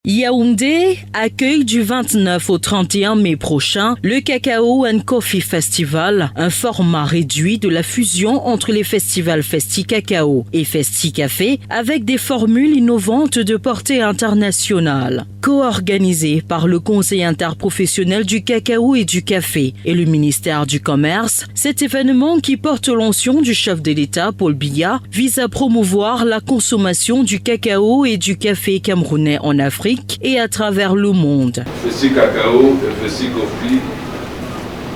Yaoundé accueille du 29 au 31 mai prochain le Cacao and Coffee Festival, un format réduit de la fusion entre les festivals Festi Cacao et Festi Café avec des formules innovantes de portée internationale. Co-organisé par le Conseil interprofessionnel du cacao et du café et le ministère du Commerce, cet événement qui porte l'onction du chef de l'État Paul Biya vise à promouvoir la consommation du cacao et du café camerounais en Afrique et à travers le monde. Festi Cacao et Festi Coffee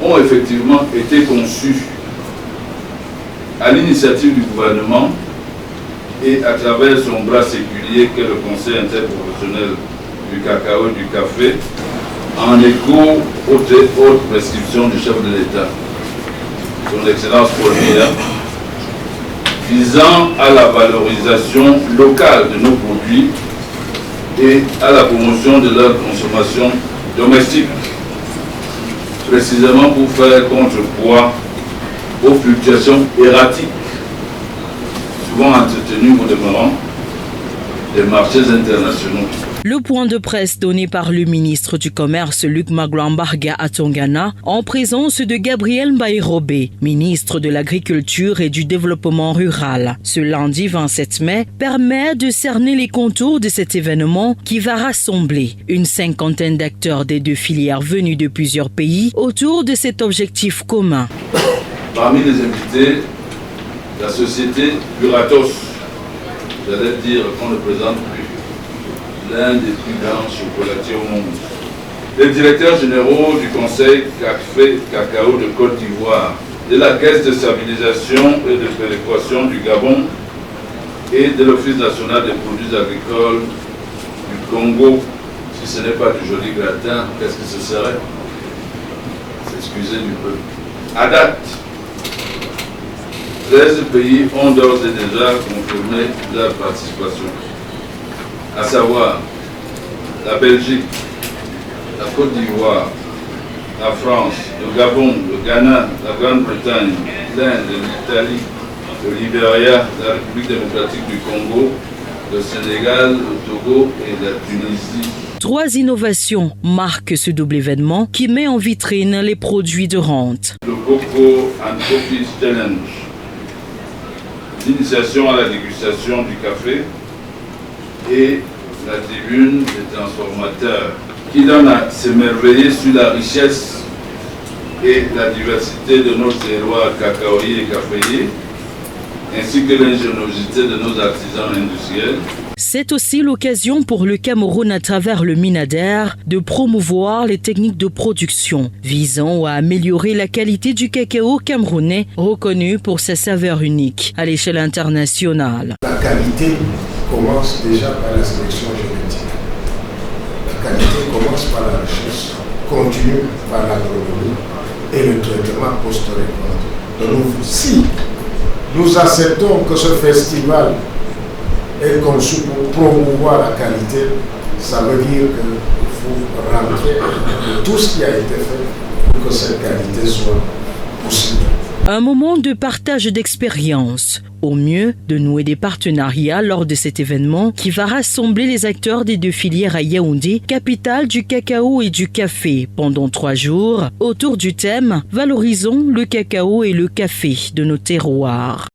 ont effectivement été conçus à l'initiative du gouvernement et à travers son bras séculier qu'est le Conseil interprofessionnel du cacao et du café, en écho aux hautes prescriptions du chef de l'État, son Excellence Paul Biya, visant à la valorisation locale de nos produits et à la promotion de leur consommation domestique, précisément pour faire contrepoids aux fluctuations erratiques, souvent entretenues au demeurant des marchés internationaux. Le point de presse donné par le ministre du Commerce Luc Magloambarga à Tongana en présence de Gabriel Mbaye-Robé, ministre de l'Agriculture et du Développement rural. Ce lundi 27 mai permet de cerner les contours de cet événement qui va rassembler une cinquantaine d'acteurs des deux filières venus de plusieurs pays autour de cet objectif commun. Parmi les invités, la société Puratos, j'allais dire qu'on ne présente plus, l'un des plus grands chocolatiers au monde. Les directeurs généraux du Conseil Café Cacao de Côte d'Ivoire, de la Caisse de stabilisation et de péréquation du Gabon et de l'Office national des produits agricoles du Congo. Si ce n'est pas du joli gratin, qu'est-ce que ce serait? Excusez du peu. À date, 13 pays ont d'ores et déjà confirmé leur participation, à savoir la Belgique, la Côte d'Ivoire, la France, le Gabon, le Ghana, la Grande-Bretagne, l'Inde, l'Italie, le Libéria, la République démocratique du Congo, le Sénégal, le Togo et la Tunisie. 3 innovations marquent ce double événement qui met en vitrine les produits de rente. Le Coco and Coffee Challenge, l'initiation à la dégustation du café et la tribune des transformateurs qui donne à s'émerveiller sur la richesse et la diversité de nos terroirs cacaoyers et caféiers, ainsi que l'ingéniosité de nos artisans industriels. C'est aussi l'occasion pour le Cameroun à travers le Minader de promouvoir les techniques de production visant à améliorer la qualité du cacao camerounais reconnu pour sa saveur unique à l'échelle internationale. La qualité commence déjà par la sélection génétique. La qualité commence par la recherche, continue par l'agronomie et le traitement post-récolte. Donc si nous acceptons que ce festival est conçu pour promouvoir la qualité, ça veut dire qu'il faut rentrer de tout ce qui a été fait pour que cette qualité soit possible. Un moment de partage d'expériences, au mieux de nouer des partenariats lors de cet événement qui va rassembler les acteurs des deux filières à Yaoundé, capitale du cacao et du café, pendant 3 jours, autour du thème « Valorisons le cacao et le café de nos terroirs ».